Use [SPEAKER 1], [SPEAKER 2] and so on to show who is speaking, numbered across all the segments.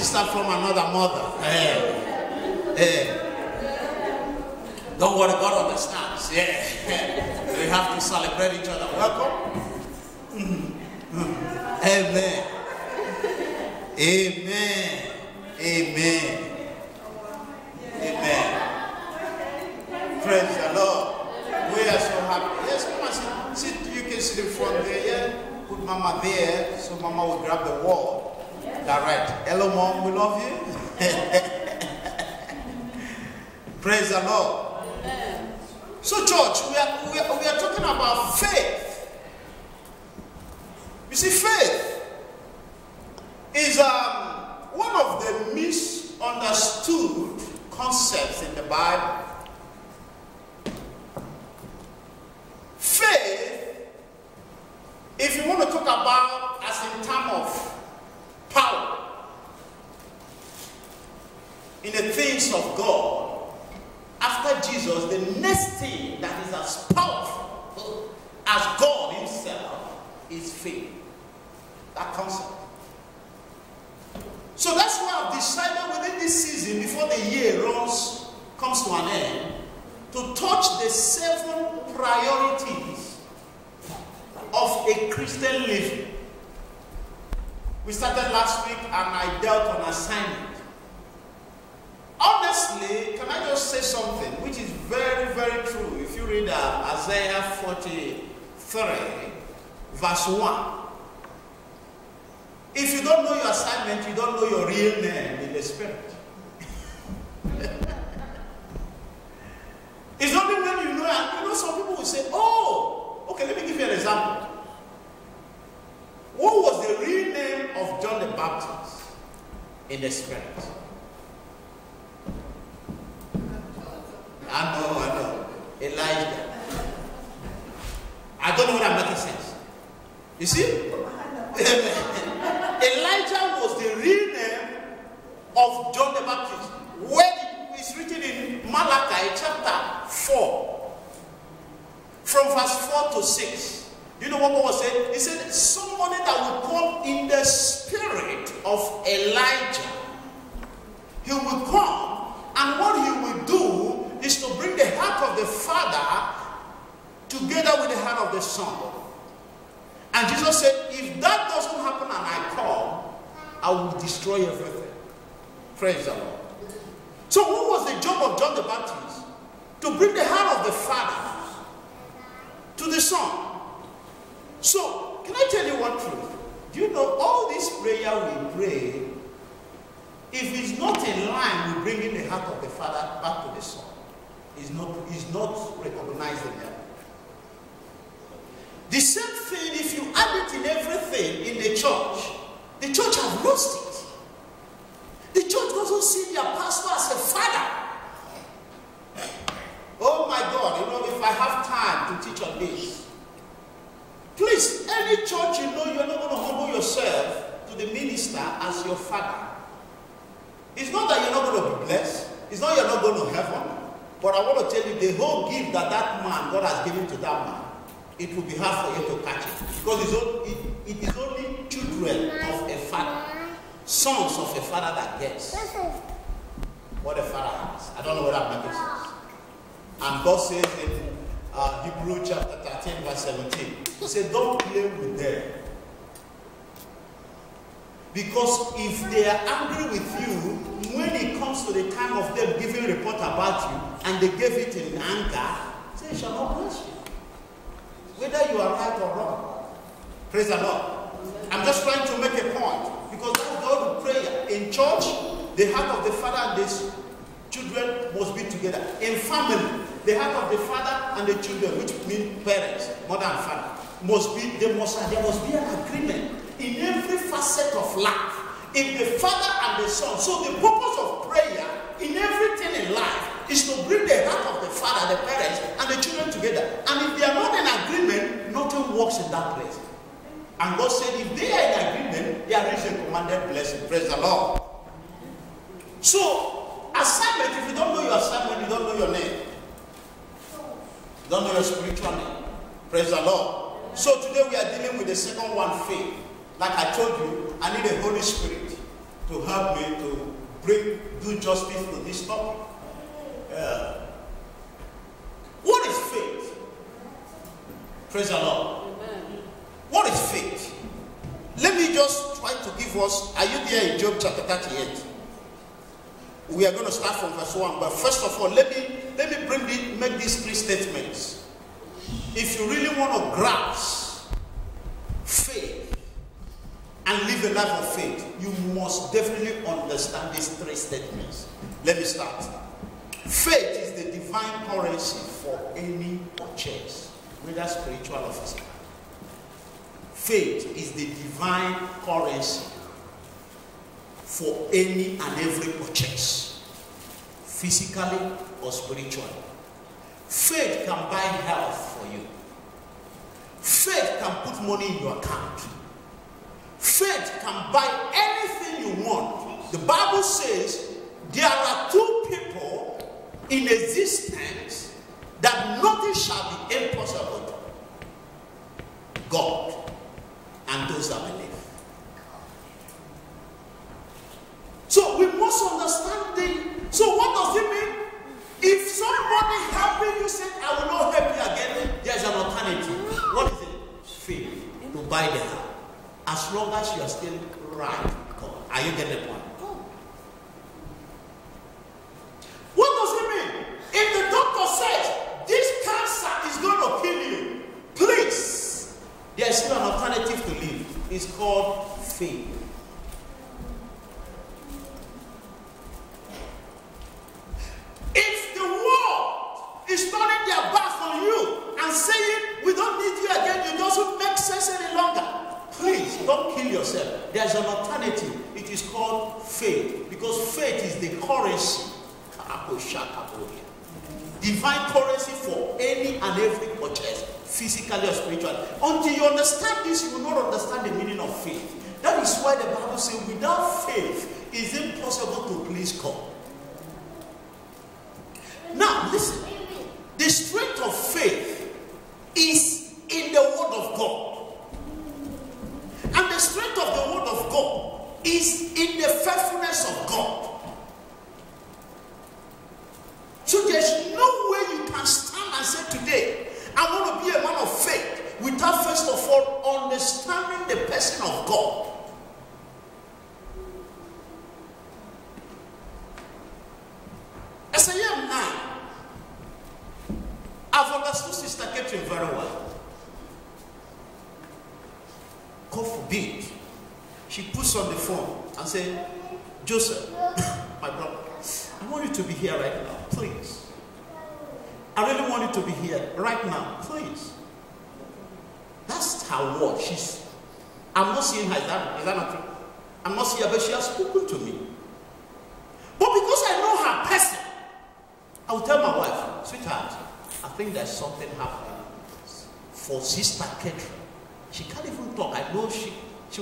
[SPEAKER 1] sister from another mother. Don't worry, God understands. Yeah. We have to celebrate each other. Welcome. Amen. Amen. Amen. Amen. Praise the Lord. We are so happy. Yes, come and sit. You can sit in front there. Yeah. Put Mama there, so Mama will grab the wall. Direct. Hello, Mom. We love you. Praise the Lord. So, church, we are talking about faith. You see, faith is one of the misunderstood concepts in the Bible. Faith, if you want to talk about as in terms of power in the things of God, after Jesus, the next thing that is as powerful as God himself is faith. That concept. So that's why I've decided within this season, before the year comes to an end, to touch the 7 priorities of a Christian living. We started last week and I dealt on assignment. Honestly, can I just say something which is very, very true? If you read Isaiah 43, verse 1. If you don't know your assignment, you don't know your real name in the spirit. It's only when you know, and you know, some people will say, oh, okay, let me give you an example. What was the real name of John the Baptist in the spirit? I know. Elijah. I don't know whether I'm making sense. You see? Elijah was the real name of John the Baptist. When it's written in Malachi chapter 4, from verse 4 to 6. You know what God was saying? He said, somebody that will come in the spirit of Elijah. He will come, and what he will do is to bring the heart of the Father together with the heart of the Son. And Jesus said, if that doesn't happen and I come, I will destroy everything. Praise the Lord. So what was the job of John the Baptist? To bring the heart of the Father to the Son. So, can I tell you one truth? Do you know all this prayer we pray, if it's not in line with bringing the heart of the Father back to the Son, is not recognized in them. The same thing, if you add it in everything in the church has lost it. The church doesn't see their pastor as a father. Oh my God, you know, if I have time to teach on this, please, any church you know, you're not going to humble yourself to the minister as your father. It's not that you're not going to be blessed. It's not you're not going to heaven. But I want to tell you, the whole gift that man, God has given to that man, it will be hard for you to catch it. Because it is only children of a father, sons of a father that gets what a father has. I don't know what that makes sense. And God says in Hebrews chapter 13, verse 17, he said, don't play with them. Because if they are angry with you, when it comes to the time of them giving a report about you, and they gave it in anger, they shall not bless you. Whether you are right or wrong. Praise the Lord. I'm just trying to make a point. Because that's God of prayer. In church, the heart of the father and the children must be together. In family, the heart of the father and the children, which mean parents, mother and father, there must be an agreement in every facet of life. In the father and the son. So the purpose of prayer in everything in life is to bring the heart of the father, the parents, and the children together. And if they are not in agreement, nothing works in that place. And God said, if they are in agreement, they are receiving a commanded blessing. Praise the Lord. So, assignment, if you don't know your assignment, you don't know your name. You don't know your spiritual name. Praise the Lord. So today we are dealing with the second one, faith. Like I told you, I need a Holy Spirit to help me to do justice to this topic. What is faith? Praise the Lord. Amen. What is faith? Let me just try to give us, are you there in Job chapter 38? We are going to start from verse 1, but first of all, let me make these three statements. If you really want to grasp faith and live a life of faith, you must definitely understand these three statements. Let me start. Faith is the divine currency for any purchase, whether spiritual or physical. Faith is the divine currency for any and every purchase, physically or spiritually. Faith can buy health for you. Faith can put money in your account. Faith can buy anything you want. The Bible says there are two people in existence that nothing shall be impossible. God and those that believe. So we must understand so what does it mean? If somebody helping you say, I will not help you again, there's an alternative. What is it? Faith to buy the house. As long as you are still right with God. Are you getting the point? What does it mean? If the doctor says this cancer is going to kill you, please, there is still an alternative to live. It's called faith. If the world is turning their back on you and saying, we don't need you again, it doesn't make sense any longer, please don't kill yourself. There's an alternative. It is called faith, because faith is the currency, divine currency for any and every purchase, physically or spiritually. Until you understand this, you will not understand the meaning of faith. That is why the Bible says without faith it is impossible to please God. Now listen, the strength of faith is in the Word of God. And the strength of the Word of God is in the faithfulness of God. So there's no way you can stand and say today, I want to be a man of faith, without first of all understanding the person of God. As I am now, I've understood Sister Catherine very well. God forbid, she puts on the phone and says, Joseph, my brother, I want you to be here right now, please. I really want you to be here right now, please. That's her word. I'm not seeing her. Is that not true? I'm not seeing her, but she has spoken to me. But because I know her person, I will tell my wife, sweetheart, I think there's something happening for Sister Catherine. She can't even talk. I know she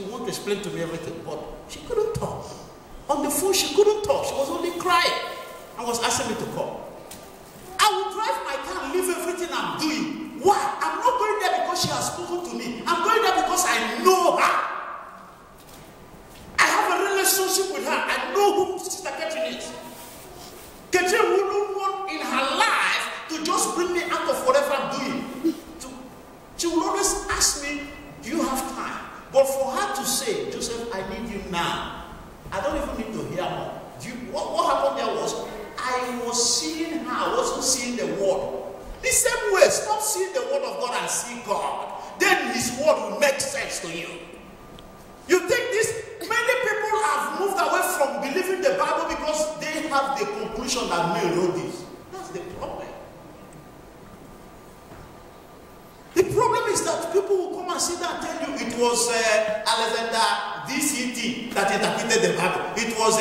[SPEAKER 1] won't explain to me everything, but she couldn't talk. On the phone, she couldn't talk. She was only crying and was asking me to call. I will drive my car and leave everything I'm doing. Why? I'm not going there because she has spoken to me. I'm going there because I know her. I have a relationship with her. I know who Sister Catherine is. Catherine wouldn't want in her life to just bring me out of whatever I'm doing. She will always ask me, do you have time? But for her to say, Joseph, I need you now, I don't even need to hear more. What happened there was, I was seeing her, I wasn't seeing the word. The same way, stop seeing the word of God and see God. Then his word will make sense to you. You think this? Many people have moved away from believing the Bible because they have the conclusion that men wrote this. That's the problem. The problem is that people will come and sit down and tell you it was Alexander DCT that interpreted the Bible. It was,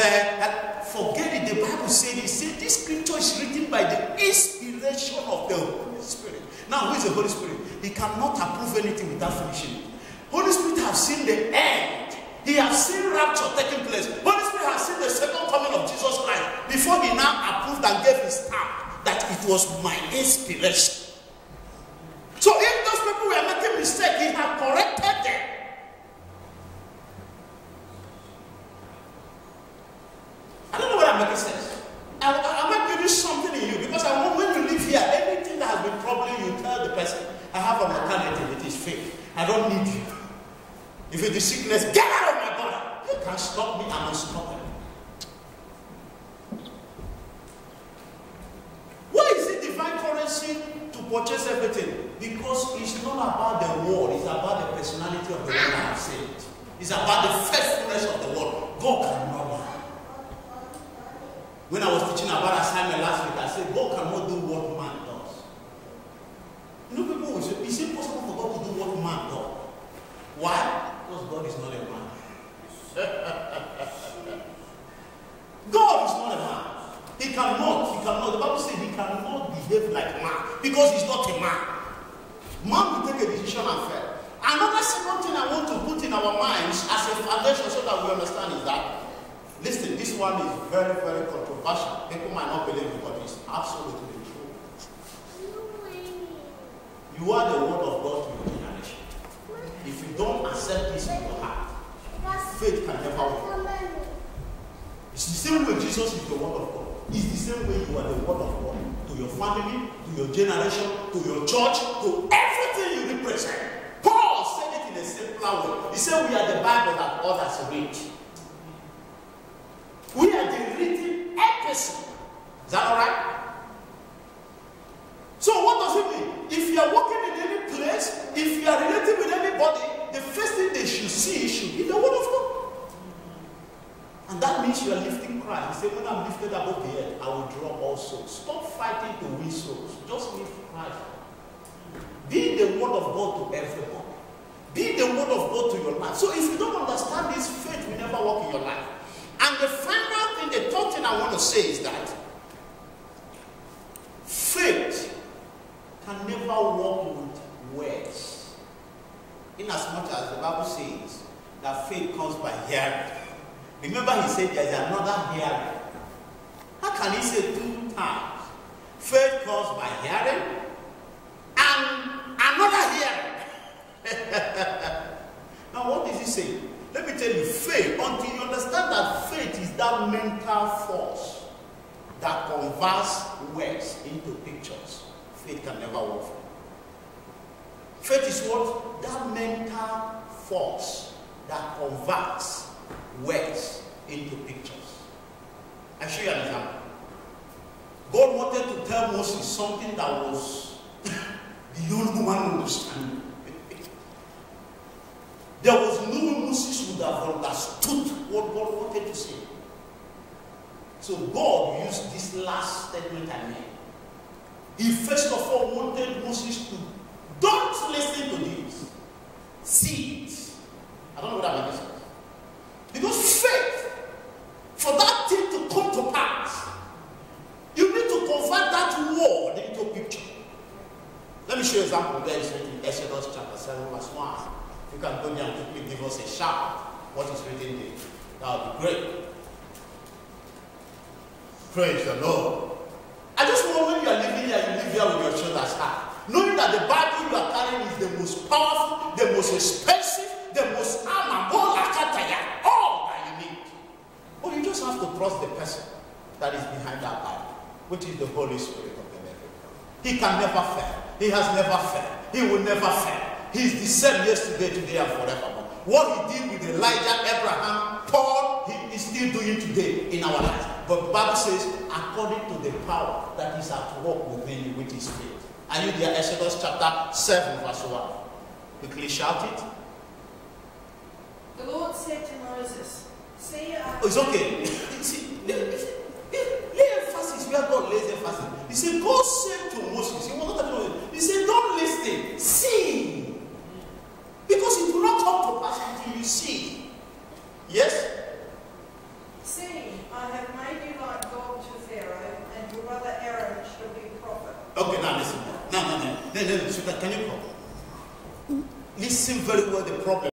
[SPEAKER 1] forget it, the Bible said it. Said this scripture is written by the inspiration of the Holy Spirit. Now, who is the Holy Spirit? He cannot approve anything without finishing it. Holy Spirit has seen the end. He has seen rapture taking place. Holy Spirit has seen the second coming of Jesus Christ before he now approved and gave his stamp that it was my inspiration. So if those people were making mistakes, he had corrected them. making sense? Am I building something in you? Because I want when you live here, anything that has been troubling you, tell the person, I have an alternative. It is faith. I don't need you. If it is sickness, get out of my body. You can't stop me. I'm unstoppable. Why is it divine currency to purchase everything? Because it's not about the word. It's about the personality of the one I have saved. It's about the faithfulness of the word. God cannot lie. When I was teaching about assignment last week, I said, God cannot do what man does. You know, people will say, it's impossible for God to do what man does. Why? Because God is not a man. God is not a man. He cannot. The Bible says he cannot behave like man because he's not a man. Man will take a decision and fail. Another second thing I want to put in our minds as a foundation so that we understand is that, listen, this one is very, very controversial. People might not believe it, but it's absolutely true. You are the word of God to your generation. If you don't accept this in your heart, faith can never work. It's the same way Jesus is the word of God. It's the same way you are the word of God to your family, to your generation, to your church, to everything you represent. Paul said it in a simpler way. He said we are the Bible that others read. We are the written epistle. Is that all right? So what does it mean? If you are working in any place, if you are relating with anybody, the first thing they should see should be the word of God. And that means you are lifting Christ. He said, when I'm lifted above the earth, I will draw all souls. Stop fighting to win souls. Just lift Christ. Be the word of God to everyone. Be the word of God to your life. So if you don't understand this, faith will never work in your life. And the final thing, the third thing I want to say is that faith can never work with words. In as much as the Bible says that faith comes by hearing. Remember he said there is another hearing. How can he say 2 times? Faith comes by hearing and another hearing. Now what is he saying? Let me tell you, faith, until you understand that faith is that mental force that converts words into pictures, faith can never work. Faith is what? That mental force that converts words into pictures. I'll show you an example. God wanted to tell Moses something that was beyond human understanding. There was no way Moses would have understood what God wanted to say. So God used this last statement I made. He first of all wanted Moses to, don't listen to this. See it. I don't know what that means. Because faith, for that thing to come to pass, you need to convert that word into a picture. Let me show you an example there. It's written in Exodus chapter 7 verse 1. You can go there and quickly give us a shout. What is written there? That would be great. Praise the Lord. I just want when you are living here, you live here with your shoulders high. Knowing that the Bible you are carrying is the most powerful, the most expensive, the most armor, all that you need. But you just have to trust the person that is behind that Bible, which is the Holy Spirit of the living God. He can never fail. He has never failed. He will never fail. He is the same yesterday, today, and forevermore. What he did with Elijah, Abraham, Paul, he is still doing today in our lives. But the Bible says, according to the power that is at work within you, which is faith. Are you there? Exodus chapter 7, verse 1. Quickly shout it.
[SPEAKER 2] The Lord said to Moses, see,
[SPEAKER 1] it's okay. Lay emphasis where God lays emphasis. He said, God said to Moses, he was not talking about it. He said, don't listen, see. Because it will not come to pass until you see. Yes?
[SPEAKER 2] See, I have made you like God to Pharaoh, and your brother Aaron shall be prophet.
[SPEAKER 1] Okay, now listen. No. Can you come? Listen very well the problem.